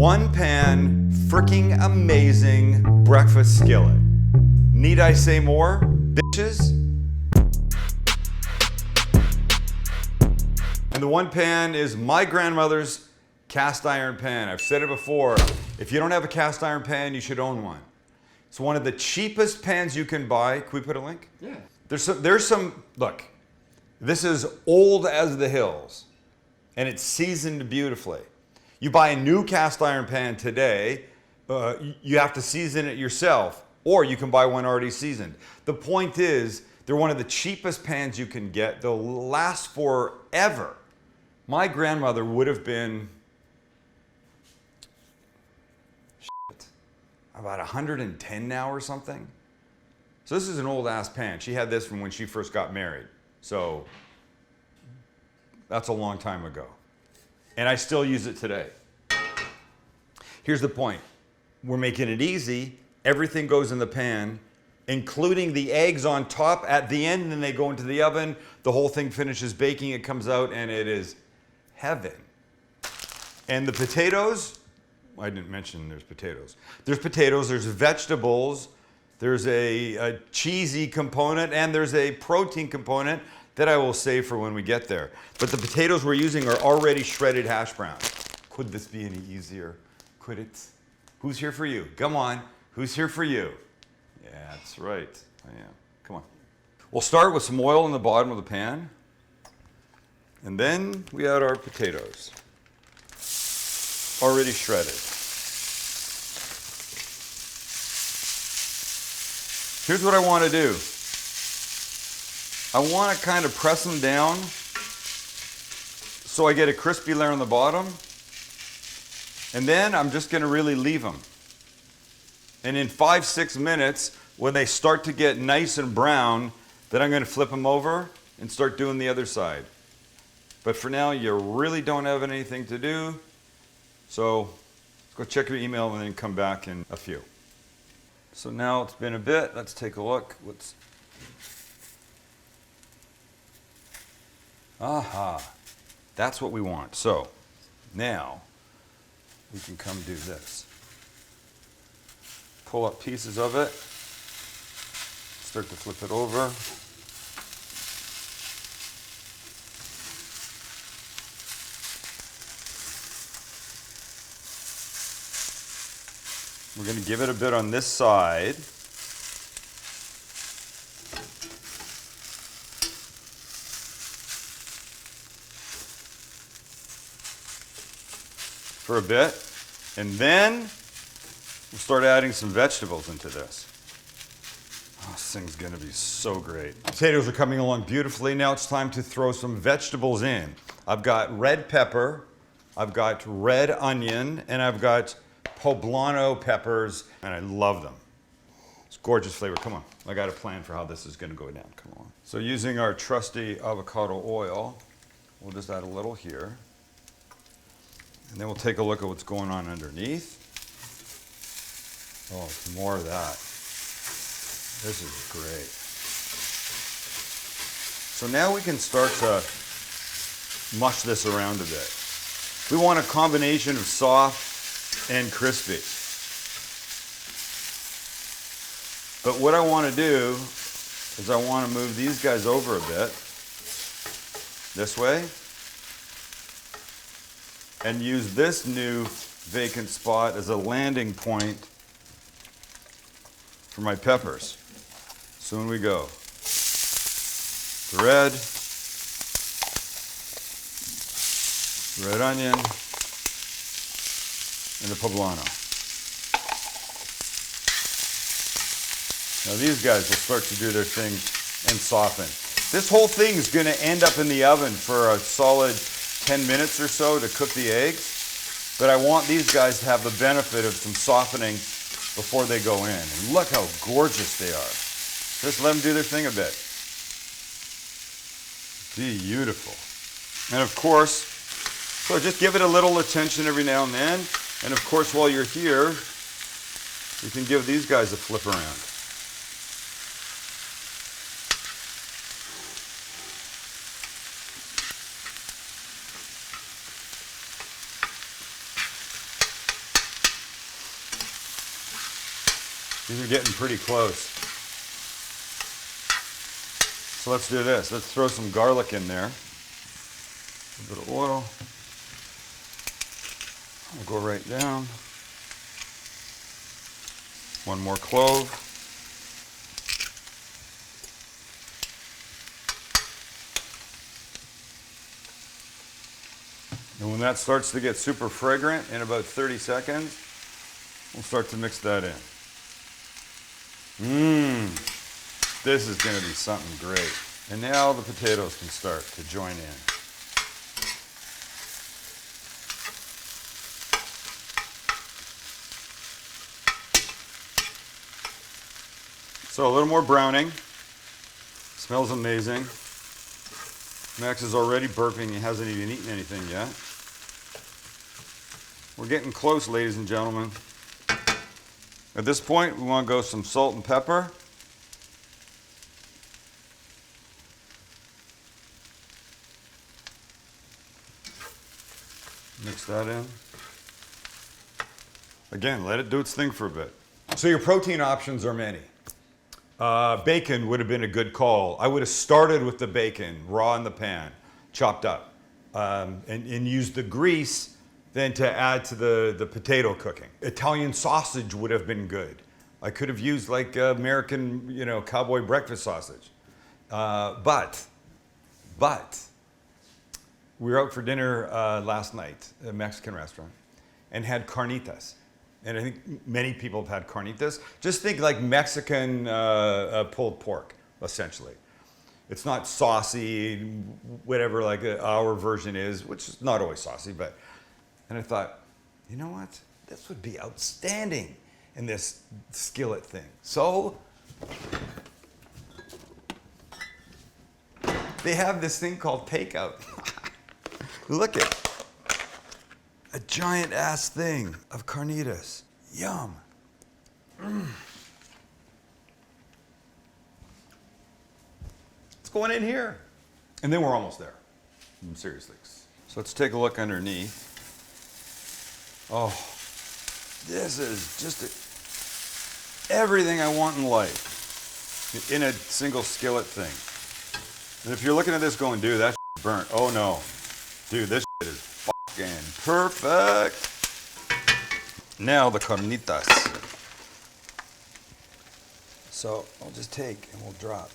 One pan, freaking amazing breakfast skillet. Need I say more, bitches? And the one pan is my grandmother's cast iron pan. I've said it before, if you don't have a cast iron pan, you should own one. It's one of the cheapest pans you can buy. Can we put a link? Yeah. There's some, look, this is old as the hills, and it's seasoned beautifully. You buy a new cast iron pan today, you have to season it yourself, or you can buy one already seasoned. The point is, they're one of the cheapest pans you can get. They'll last forever. My grandmother would have been about 110 now or something. So this is an old ass pan. She had this from when she first got married. So that's a long time ago. And I still use it today. Here's the point. We're making it easy. Everything goes in the pan, including the eggs on top at the end, and then they go into the oven. The whole thing finishes baking, it comes out, and it is heaven. And the potatoes, I didn't mention there's potatoes. There's potatoes, there's vegetables, there's a cheesy component, and there's a protein component that I will save for when we get there. But the potatoes we're using are already shredded hash brown. Could this be any easier? Could it? Who's here for you? Come on. Who's here for you? Yeah, that's right. I am. Come on. We'll start with some oil in the bottom of the pan. And then we add our potatoes. Already shredded. Here's what I want to do. I want to kind of press them down so I get a crispy layer on the bottom. And then I'm just going to really leave them. And in 5-6 minutes, when they start to get nice and brown, then I'm going to flip them over and start doing the other side. But for now, you really don't have anything to do. So let's go check your email and then come back in a few. So now it's been a bit. Let's take a look. Aha. That's what we want. So now we can come do this. Pull up pieces of it. Start to flip it over. We're going to give it a bit on this side. For a bit, and then we'll start adding some vegetables into this. Oh, this thing's gonna be so great. Potatoes are coming along beautifully. Now it's time to throw some vegetables in. I've got red pepper, I've got red onion, and I've got Poblano Peppers, and I love them. It's gorgeous flavor. Come on, I got a plan for how this is gonna go down. Come on. So using our trusty avocado oil, we'll just add a little here. And then we'll take a look at what's going on underneath. Oh, some more of that. This is great. So now we can start to mush this around a bit. We want a combination of soft and crispy. But what I want to do is I want to move these guys over a bit. This way. And use this new vacant spot as a landing point for my peppers. So in we go. The red onion, and the poblano. Now these guys will start to do their thing and soften. This whole thing is going to end up in the oven for a solid 10 minutes or so to cook the eggs, but I want these guys to have the benefit of some softening before they go in. And look how gorgeous they are. Just let them do their thing a bit. Beautiful. And of course, so just give it a little attention every now and then. And of course, while you're here, you can give these guys a flip around. These are getting pretty close. So let's do this. Let's throw some garlic in there. A bit of oil. We'll go right down. One more clove. And when that starts to get super fragrant in about 30 seconds, we'll start to mix that in. This is going to be something great. And now the potatoes can start to join in. So a little more browning. Smells amazing. Max is already burping. He hasn't even eaten anything yet. We're getting close, ladies and gentlemen. At this point, we want to go some salt and pepper. Mix that in. Again, let it do its thing for a bit. So your protein options are many. Bacon would have been a good call. I would have started with the bacon, raw in the pan, chopped up, and used the grease then to add to the potato cooking. Italian sausage would have been good. I could have used like American, cowboy breakfast sausage. But we were out for dinner last night at a Mexican restaurant and had carnitas. And I think many people have had carnitas. Just think like Mexican pulled pork, essentially. It's not saucy, whatever like our version is, which is not always saucy, but. And I thought, you know what? This would be outstanding in this skillet thing. So they have this thing called takeout. Look at a giant ass thing of carnitas. Yum. It's going in here. And then we're almost there. Seriously. So let's take a look underneath. Oh, this is just everything I want in life in a single skillet thing. And if you're looking at this going, dude, that shit's burnt. Oh no. Dude, this shit is fucking perfect. Now the carnitas. So I'll just take and we'll drop.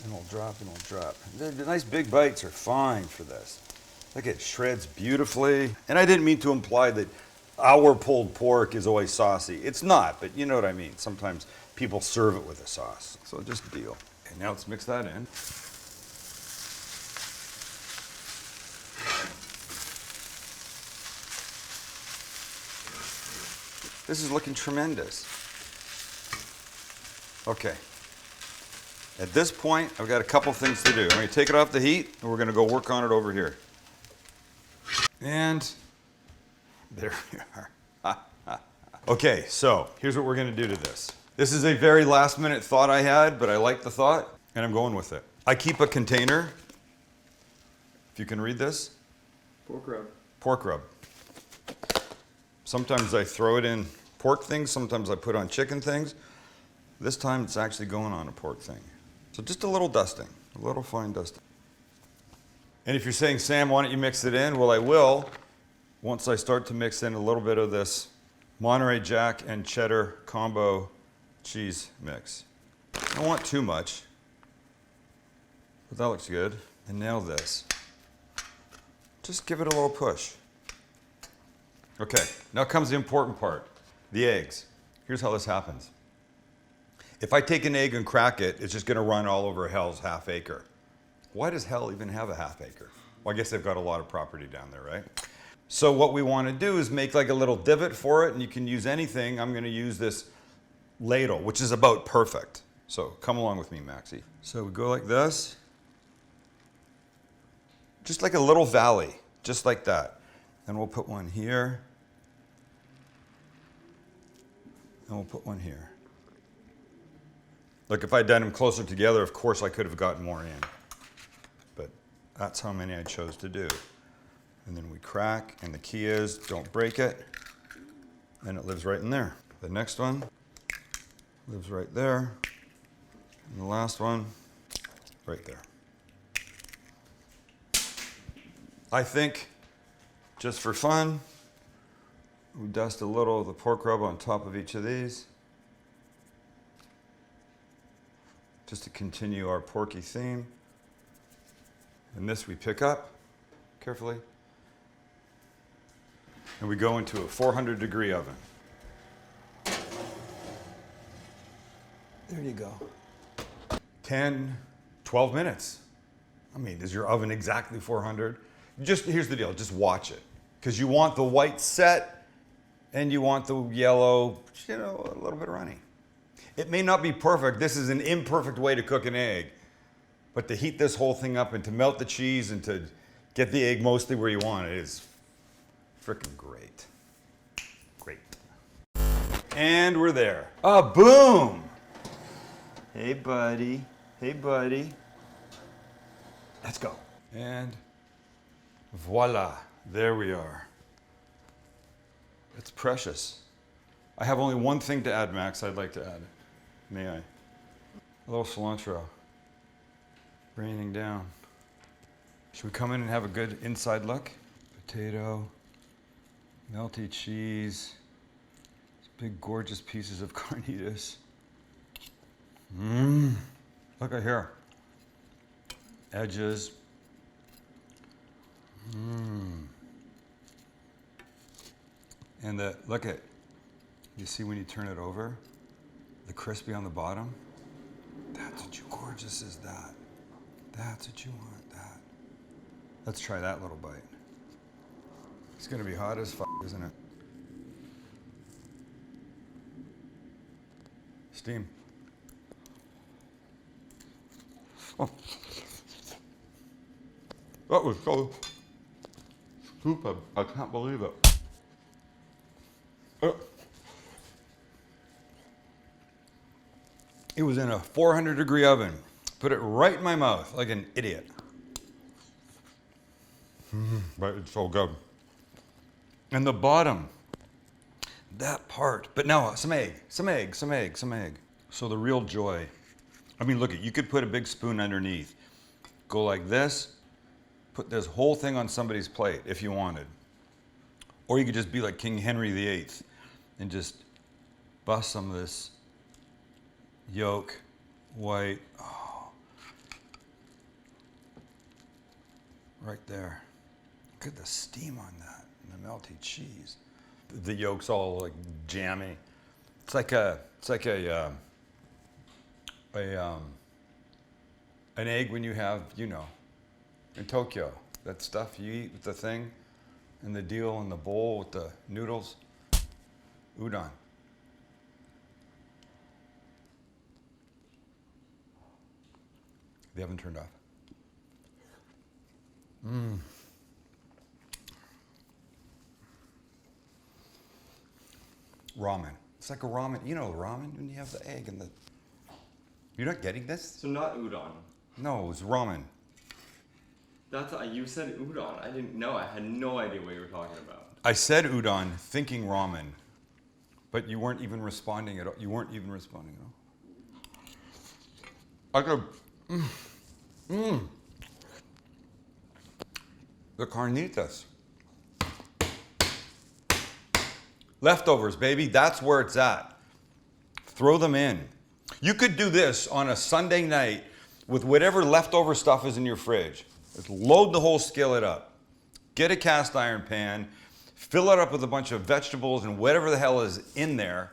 And we'll drop and we'll drop. The nice big bites are fine for this. Look, it shreds beautifully. And I didn't mean to imply that our pulled pork is always saucy. It's not, but you know what I mean. Sometimes people serve it with a sauce. So just deal. Okay, now let's mix that in. This is looking tremendous. Okay. At this point, I've got a couple things to do. I'm going to take it off the heat, and we're going to go work on it over here. And there we are. Okay, so here's what we're going to do to this. This is a very last minute thought I had, but I like the thought, and I'm going with it. I keep a container, if you can read this. Pork rub. Pork rub. Sometimes I throw it in pork things, sometimes I put on chicken things. This time it's actually going on a pork thing. So just a little dusting, a little fine dusting. And if you're saying, Sam, why don't you mix it in? Well, I will, once I start to mix in a little bit of this Monterey Jack and Cheddar combo cheese mix. I don't want too much, but that looks good. And now this. Just give it a little push. Okay, now comes the important part, the eggs. Here's how this happens. If I take an egg and crack it, it's just gonna run all over hell's half acre. Why does hell even have a half acre? Well, I guess they've got a lot of property down there, right? So what we wanna do is make like a little divot for it, and you can use anything. I'm gonna use this ladle, which is about perfect. So come along with me, Maxie. So we go like this. Just like a little valley, just like that. And we'll put one here. And we'll put one here. Look, if I'd done them closer together, of course I could have gotten more in. But that's how many I chose to do. And then we crack, and the key is don't break it. And it lives right in there. The next one, lives right there. And the last one, right there. I think, just for fun, we dust a little of the pork rub on top of each of these. Just to continue our porky theme. And this we pick up carefully. And we go into a 400-degree oven. There you go. 10, 12 minutes. I mean, is your oven exactly 400? Just, here's the deal, just watch it. Because you want the white set and you want the yellow, you know, a little bit runny. It may not be perfect. This is an imperfect way to cook an egg. But to heat this whole thing up and to melt the cheese and to get the egg mostly where you want it is freaking great. Great. And we're there. Ah, boom! Hey, buddy. Hey, buddy. Let's go. And voila, there we are. It's precious. I have only one thing to add, Max, I'd like to add. May I? A little cilantro. Raining down. Should we come in and have a good inside look? Potato, melty cheese, these big gorgeous pieces of carnitas. Mmm. Look at here. Edges. Mmm. And look at, you see when you turn it over, the crispy on the bottom? That's what you, gorgeous is that. That's what you want, that. Let's try that little bite. It's gonna be hot as f, isn't it? Steam. Oh. That was so stupid. I can't believe it. It was in a 400-degree oven. Put it right in my mouth like an idiot. But it's so good. And the bottom, that part. But now some egg. So the real joy. I mean, look, you could put a big spoon underneath. Go like this. Put this whole thing on somebody's plate if you wanted. Or you could just be like King Henry VIII and just bust some of this yolk, white. Oh. Right there. Look at the steam on that and the melty cheese. The yolk's all like jammy. It's like an egg when you have, you know, in Tokyo, that stuff you eat with the thing and the deal in the bowl with the noodles, udon. The oven turned off. Mmm. Ramen. It's like a ramen. You know ramen when you have the egg and the... You're not getting this? So not udon. No, it was ramen. That's you said udon. I didn't know. I had no idea what you were talking about. I said udon thinking ramen, but you weren't even responding at all. You weren't even responding at all. I could... The carnitas. Leftovers, baby, that's where it's at. Throw them in. You could do this on a Sunday night with whatever leftover stuff is in your fridge. Just load the whole skillet up. Get a cast iron pan, fill it up with a bunch of vegetables and whatever the hell is in there,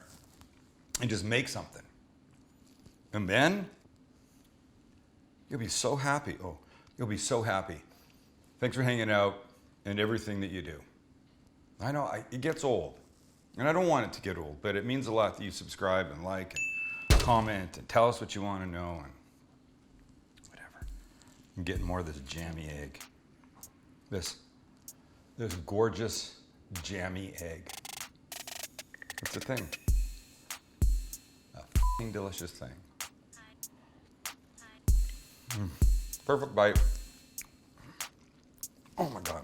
and just make something. And then, you'll be so happy. Oh, you'll be so happy. Thanks for hanging out and everything that you do. I know, it gets old. And I don't want it to get old, but it means a lot that you subscribe and like and comment and tell us what you want to know and whatever. I'm getting more of this jammy egg. This gorgeous jammy egg. It's a thing. A f***ing delicious thing. Perfect bite. Oh my God.